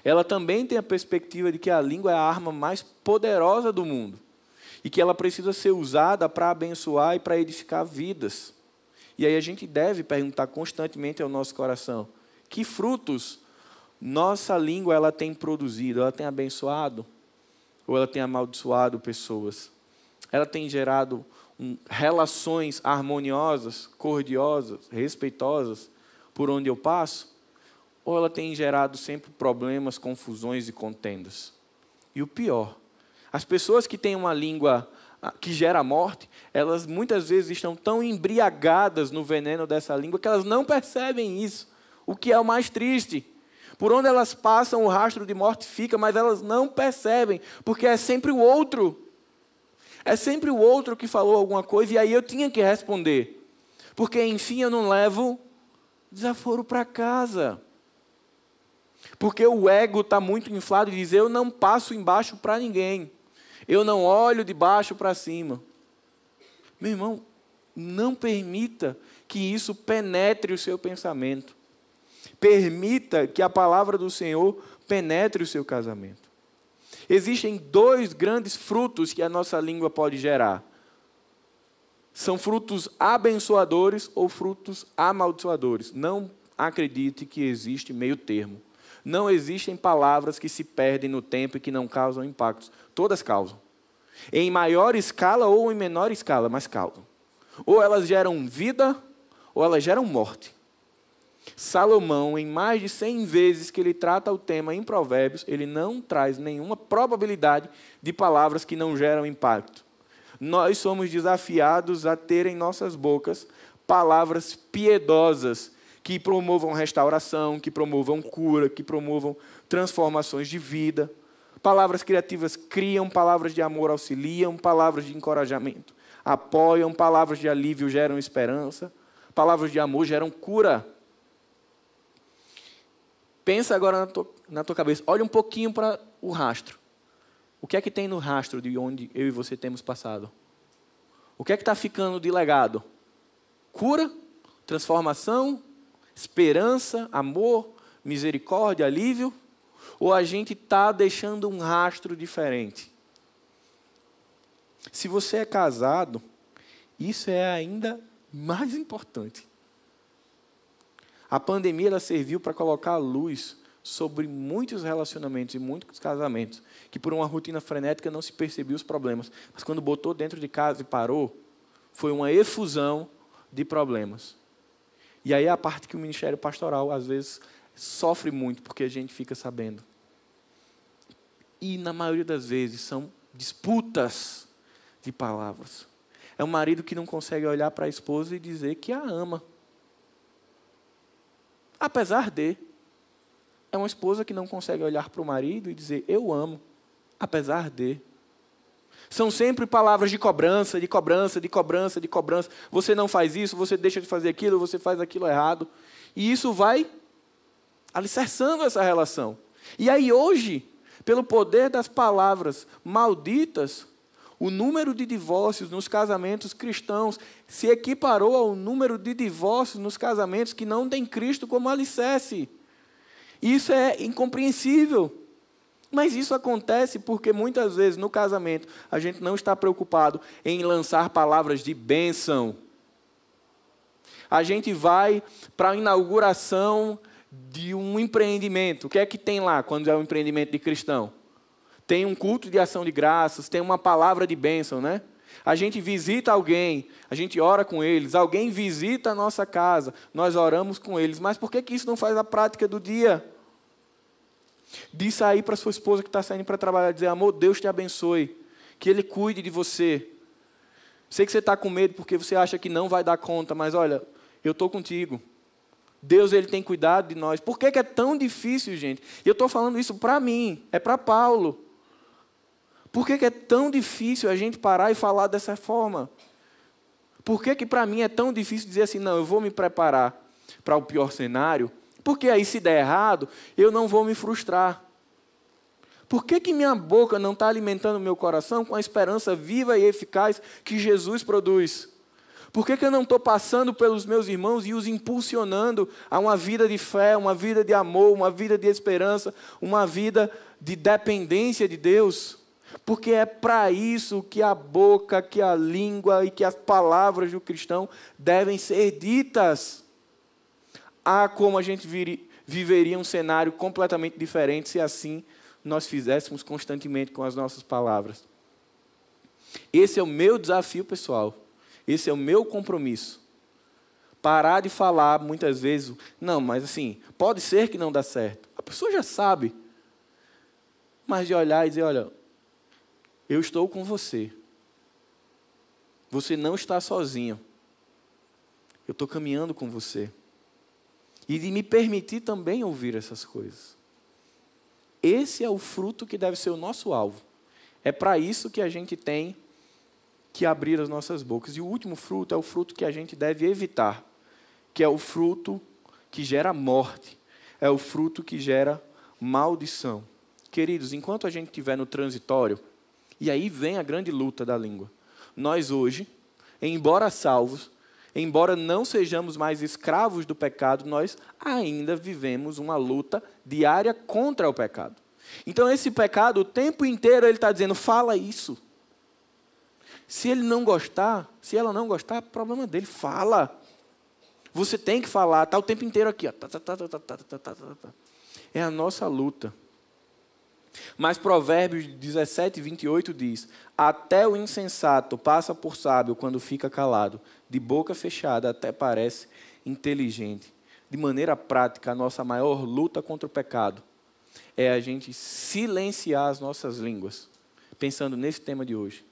[SPEAKER 1] Ela também tem a perspectiva de que a língua é a arma mais poderosa do mundo e que ela precisa ser usada para abençoar e para edificar vidas. E aí a gente deve perguntar constantemente ao nosso coração: que frutos nossa língua ela tem produzido? Ela tem abençoado ou ela tem amaldiçoado pessoas? Ela tem gerado relações harmoniosas, cordiosas, respeitosas por onde eu passo? Ou ela tem gerado sempre problemas, confusões e contendas? E o pior, as pessoas que têm uma língua que gera morte, elas muitas vezes estão tão embriagadas no veneno dessa língua que elas não percebem isso, o que é o mais triste. Por onde elas passam, o rastro de morte fica, mas elas não percebem, porque é sempre o outro. É sempre o outro que falou alguma coisa, e aí eu tinha que responder. Porque, enfim, eu não levo desaforo para casa. Porque o ego está muito inflado e diz: eu não passo embaixo para ninguém. Eu não olho de baixo para cima. Meu irmão, não permita que isso penetre o seu pensamento. Permita que a palavra do Senhor penetre o seu casamento. Existem 2 grandes frutos que a nossa língua pode gerar. São frutos abençoadores ou frutos amaldiçoadores. Não acredite que existe meio termo. Não existem palavras que se perdem no tempo e que não causam impactos. Todas causam. Em maior escala ou em menor escala, mas causam. Ou elas geram vida, ou elas geram morte. Salomão, em mais de 100 vezes que ele trata o tema em Provérbios, ele não traz nenhuma probabilidade de palavras que não geram impacto. Nós somos desafiados a ter em nossas bocas palavras piedosas, que promovam restauração, que promovam cura, que promovam transformações de vida. Palavras criativas criam, palavras de amor auxiliam, palavras de encorajamento apoiam, palavras de alívio geram esperança, palavras de amor geram cura. Pensa agora na tua cabeça, olha um pouquinho para o rastro. O que é que tem no rastro de onde eu e você temos passado? O que é que está ficando de legado? Cura, transformação, esperança, amor, misericórdia, alívio? Ou a gente está deixando um rastro diferente? Se você é casado, isso é ainda mais importante. A pandemia ela serviu para colocar a luz sobre muitos relacionamentos e muitos casamentos, que por uma rotina frenética não se percebia os problemas. Mas quando botou dentro de casa e parou, foi uma efusão de problemas. E aí é a parte que o ministério pastoral, às vezes, sofre muito, porque a gente fica sabendo. E, na maioria das vezes, são disputas de palavras. É um marido que não consegue olhar para a esposa e dizer que a ama. Apesar de. É uma esposa que não consegue olhar para o marido e dizer, eu amo. Apesar de. São sempre palavras de cobrança, de cobrança, de cobrança, de cobrança. Você não faz isso, você deixa de fazer aquilo, você faz aquilo errado. E isso vai alicerçando essa relação. E aí hoje, pelo poder das palavras malditas, o número de divórcios nos casamentos cristãos se equiparou ao número de divórcios nos casamentos que não têm Cristo como alicerce. Isso é incompreensível. Mas isso acontece porque muitas vezes no casamento a gente não está preocupado em lançar palavras de bênção. A gente vai para a inauguração de um empreendimento. O que é que tem lá quando é um empreendimento de cristão? Tem um culto de ação de graças, tem uma palavra de bênção, né? A gente visita alguém, a gente ora com eles, alguém visita a nossa casa, nós oramos com eles. Mas por que isso não faz a prática do dia? De sair para sua esposa que está saindo para trabalhar e dizer, amor, Deus te abençoe, que Ele cuide de você. Sei que você está com medo porque você acha que não vai dar conta, mas olha, eu estou contigo. Deus Ele tem cuidado de nós. Por que é tão difícil, gente? E eu estou falando isso para mim, é para Paulo. Por que é tão difícil a gente parar e falar dessa forma? Por que para mim é tão difícil dizer assim, não, eu vou me preparar para o pior cenário, porque aí se der errado, eu não vou me frustrar. Por que minha boca não está alimentando o meu coração com a esperança viva e eficaz que Jesus produz? Por que eu não estou passando pelos meus irmãos e os impulsionando a uma vida de fé, uma vida de amor, uma vida de esperança, uma vida de dependência de Deus? Porque é para isso que a boca, que a língua e que as palavras do cristão devem ser ditas. Como a gente viveria um cenário completamente diferente se assim nós fizéssemos constantemente com as nossas palavras. Esse é o meu desafio, pessoal. Esse é o meu compromisso. Parar de falar muitas vezes, não, mas assim, pode ser que não dá certo. A pessoa já sabe. Mas de olhar e dizer, olha, eu estou com você. Você não está sozinho. Eu estou caminhando com você. E de me permitir também ouvir essas coisas. Esse é o fruto que deve ser o nosso alvo. É para isso que a gente tem que abrir as nossas bocas. E o último fruto é o fruto que a gente deve evitar, que é o fruto que gera morte, é o fruto que gera maldição. Queridos, enquanto a gente estiver no transitório, e aí vem a grande luta da língua. Nós hoje, embora salvos, embora não sejamos mais escravos do pecado, nós ainda vivemos uma luta diária contra o pecado. Então esse pecado, o tempo inteiro, ele está dizendo, fala isso. Se ele não gostar, se ela não gostar, problema dele, fala. Você tem que falar, está o tempo inteiro aqui. Ó. É a nossa luta. Mas Provérbios 17, 28 diz, até o insensato passa por sábio quando fica calado, de boca fechada até parece inteligente. De maneira prática, a nossa maior luta contra o pecado é a gente silenciar as nossas línguas, pensando nesse tema de hoje.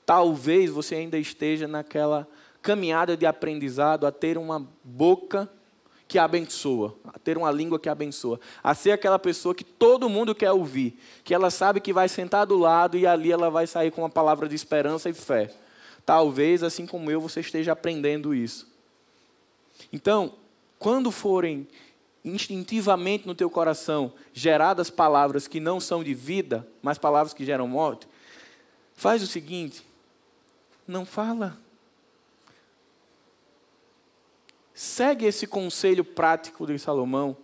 [SPEAKER 1] Talvez você ainda esteja naquela caminhada de aprendizado a ter uma boca que abençoa, a ter uma língua que abençoa, a ser aquela pessoa que todo mundo quer ouvir, que ela sabe que vai sentar do lado e ali ela vai sair com uma palavra de esperança e fé. Talvez, assim como eu, você esteja aprendendo isso. Então, quando forem instintivamente no teu coração geradas palavras que não são de vida, mas palavras que geram morte, faz o seguinte, não fala. Segue esse conselho prático de Salomão.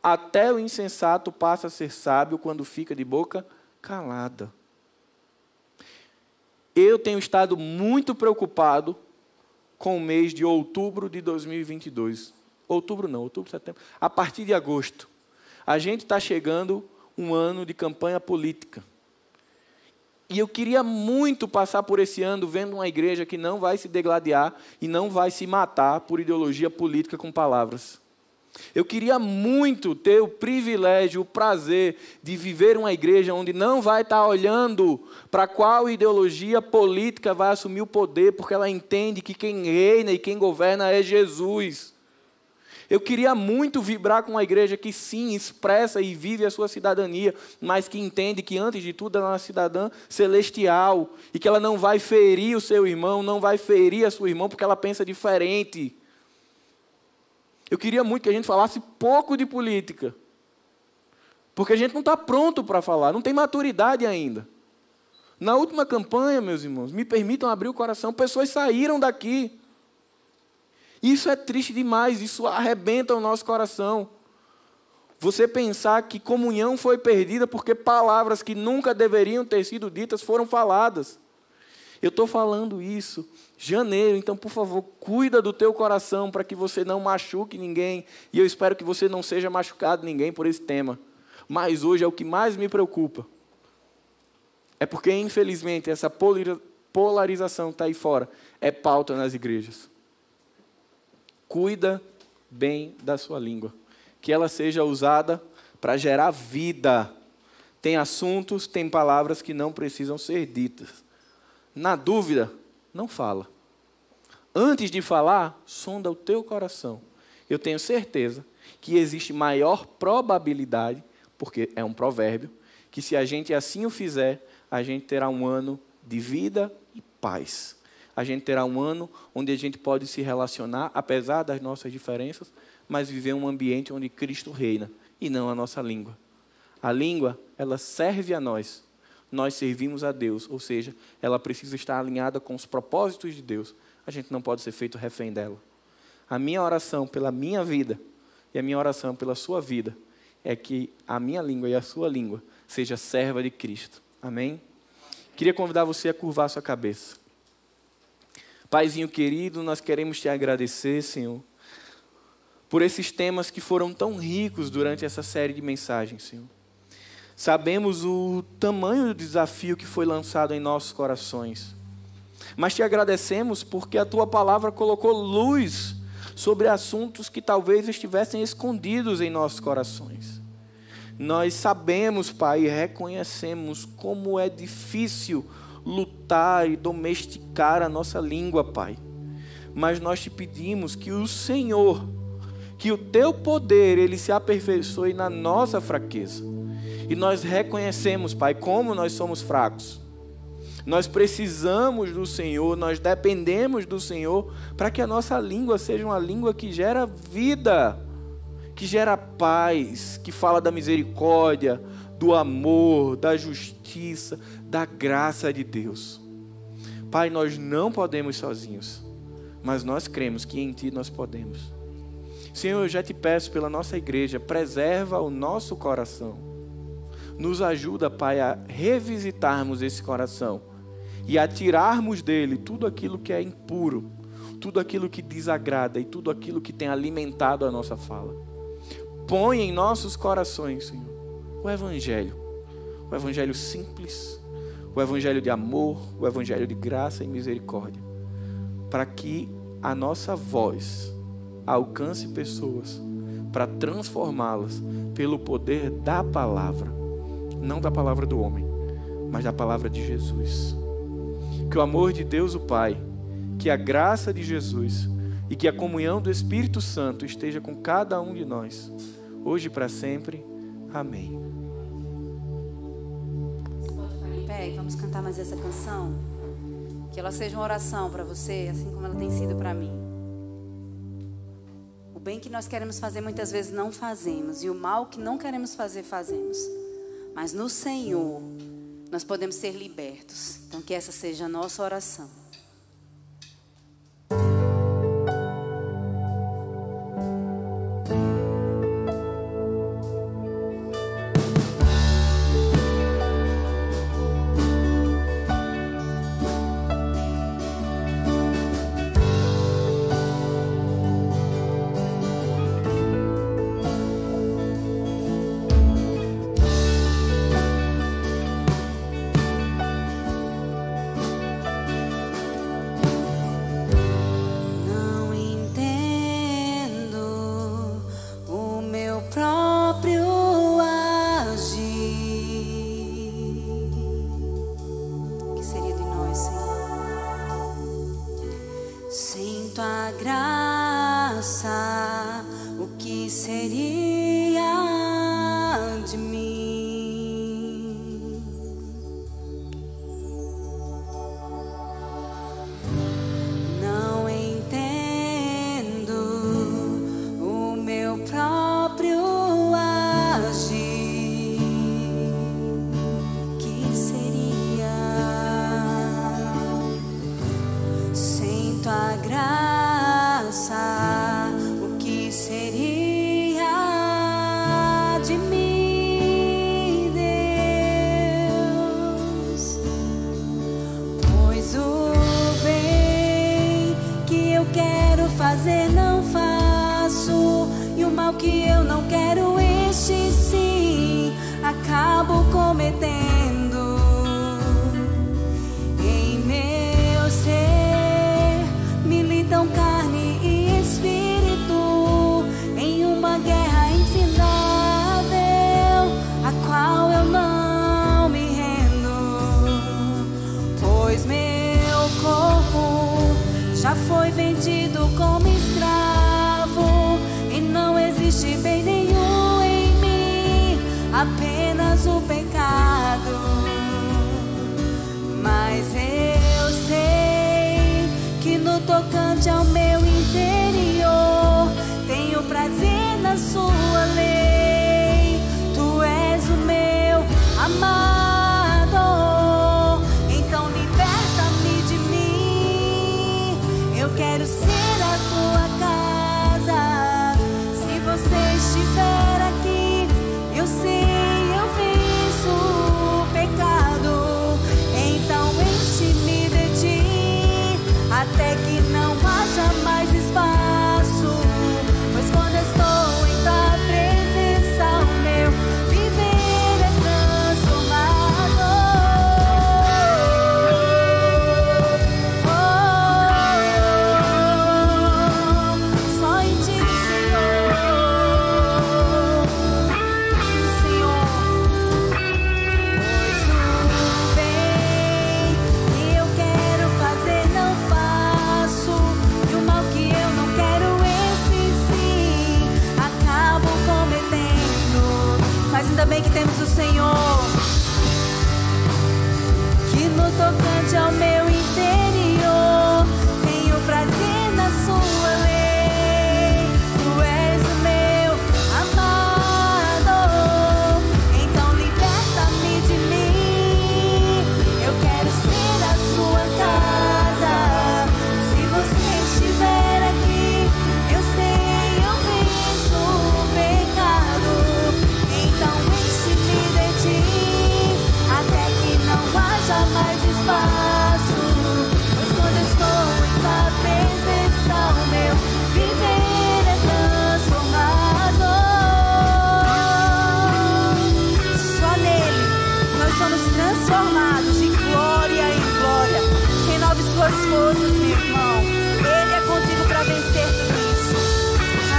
[SPEAKER 1] Até o insensato passa a ser sábio quando fica de boca calada. Eu tenho estado muito preocupado com o mês de outubro de 2022. Outubro, setembro. A partir de agosto. A gente está chegando um ano de campanha política. E eu queria muito passar por esse ano vendo uma igreja que não vai se degladiar e não vai se matar por ideologia política com palavras. Eu queria muito ter o privilégio, o prazer de viver uma igreja onde não vai estar olhando para qual ideologia política vai assumir o poder, porque ela entende que quem reina e quem governa é Jesus. Eu queria muito vibrar com uma igreja que sim, expressa e vive a sua cidadania, mas que entende que antes de tudo ela é uma cidadã celestial e que ela não vai ferir o seu irmão, não vai ferir a sua irmã porque ela pensa diferente. Eu queria muito que a gente falasse pouco de política, porque a gente não está pronto para falar, não tem maturidade ainda. Na última campanha, meus irmãos, me permitam abrir o coração, pessoas saíram daqui. Isso é triste demais, isso arrebenta o nosso coração. Você pensar que comunhão foi perdida porque palavras que nunca deveriam ter sido ditas foram faladas. Eu estou falando isso janeiro, então, por favor, cuida do teu coração para que você não machuque ninguém. E eu espero que você não seja machucado ninguém por esse tema. Mas hoje é o que mais me preocupa. É porque, infelizmente, essa polarização que está aí fora é pauta nas igrejas. Cuida bem da sua língua. Que ela seja usada para gerar vida. Tem assuntos, tem palavras que não precisam ser ditas. Na dúvida, não fala. Antes de falar, sonda o teu coração. Eu tenho certeza que existe maior probabilidade, porque é um provérbio, que se a gente assim o fizer, a gente terá um ano de vida e paz. A gente terá um ano onde a gente pode se relacionar, apesar das nossas diferenças, mas viver um ambiente onde Cristo reina, e não a nossa língua. A língua, ela serve a nós. Nós servimos a Deus, ou seja, ela precisa estar alinhada com os propósitos de Deus. A gente não pode ser feito refém dela. A minha oração pela minha vida e a minha oração pela sua vida é que a minha língua e a sua língua seja serva de Cristo. Amém? Queria convidar você a curvar sua cabeça. Paizinho querido, nós queremos te agradecer, Senhor, por esses temas que foram tão ricos durante essa série de mensagens, Senhor. Sabemos o tamanho do desafio que foi lançado em nossos corações. Mas te agradecemos porque a tua palavra colocou luz sobre assuntos que talvez estivessem escondidos em nossos corações. Nós sabemos, Pai, e reconhecemos como é difícil lutar e domesticar a nossa língua, Pai. Mas nós te pedimos que o Senhor, que o teu poder, ele se aperfeiçoe na nossa fraqueza. E nós reconhecemos, Pai, como nós somos fracos. Nós precisamos do Senhor, nós dependemos do Senhor para que a nossa língua seja uma língua que gera vida, que gera paz, que fala da misericórdia, do amor, da justiça, da graça de Deus. Pai, nós não podemos sozinhos, mas nós cremos que em Ti nós podemos. Senhor, eu já te peço pela nossa igreja, preserva o nosso coração. Nos ajuda, Pai, a revisitarmos esse coração e a tirarmos dele tudo aquilo que é impuro, tudo aquilo que desagrada e tudo aquilo que tem alimentado a nossa fala. Põe em nossos corações, Senhor, o Evangelho simples, o Evangelho de amor, o Evangelho de graça e misericórdia, para que a nossa voz alcance pessoas, para transformá-las pelo poder da palavra, não da palavra do homem, mas da palavra de Jesus. Que o amor de Deus o Pai, que a graça de Jesus e que a comunhão do Espírito Santo esteja com cada um de nós, hoje e para sempre. Amém.
[SPEAKER 2] E vamos cantar mais essa canção. Que ela seja uma oração para você, assim como ela tem sido para mim. O bem que nós queremos fazer muitas vezes não fazemos, e o mal que não queremos fazer, fazemos. Mas no Senhor nós podemos ser libertos. Então que essa seja a nossa oração.
[SPEAKER 3] Já foi vendido como escravo e não existe bem nenhum em mim, apenas o pecado. na sua lei. Tu és o meu amado, então liberta-me de mim. Eu quero ser a tua casa. Se você estiver aqui, eu sei, eu venço o pecado. Então enche-me de ti, até que não haja mais espaço. Pois quando estou em tua presença, o meu viver é transformado. Só em ti, Senhor. Sim, Senhor. Pois o bem que eu quero fazer não faço, e o mal que eu não quero, esse sim acabo cometendo. Mas ainda bem que temos o Senhor, que no tocante ao meu interior tenho prazer na sua lei. Tu és o meu amado, então liberta-me de mim. Eu quero ser a sua casa. Se você estiver aqui, eu sei, eu venço o pecado. Então enche-me de ti, até que não haja mais espaço. Pois quando estou em tua presença, o meu viver é transformado. Só nele nós somos transformados de glória em glória. Renove suas forças, meu irmão. Ele é contigo para vencer tudo isso.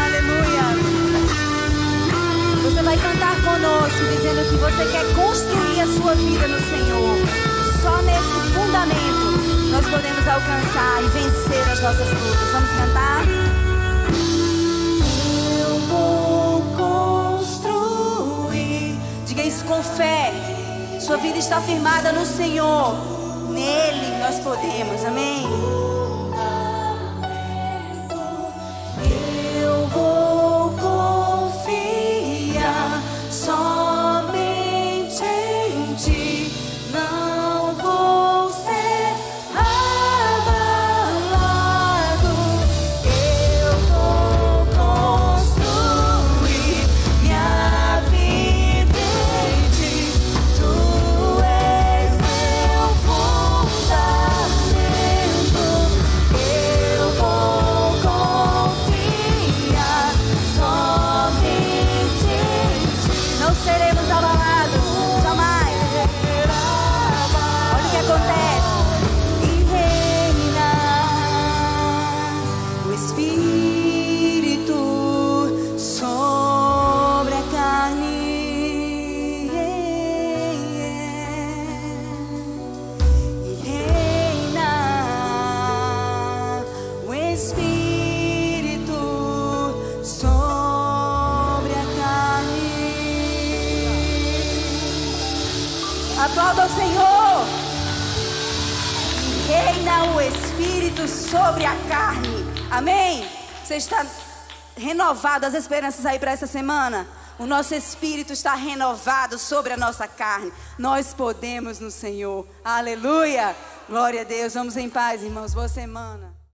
[SPEAKER 3] Aleluia. Você vai cantar conosco, dizendo que você quer construir a sua vida no Senhor. Só nesse fundamento nós podemos alcançar e vencer as nossas lutas. Vamos cantar? Eu vou construir. Diga isso com fé. Sua vida está firmada no Senhor. Nele nós podemos. Amém? Eu vou confiar somente em ti. Não vou ser abalado. Eu vou construir minha vida em ti. Tu és meu fundamento. Eu vou confiar somente em ti. Não seremos abalados, jamais. Olha o que acontece. E reina o Espírito sobre a carne. E reina o Espírito sobre a carne. Aplauda o Senhor. Reina o Espírito sobre a carne. Amém? Você está renovado, as esperanças aí para essa semana? O nosso espírito está renovado sobre a nossa carne. Nós podemos no Senhor. Aleluia. Glória a Deus. Vamos em paz, irmãos. Boa semana.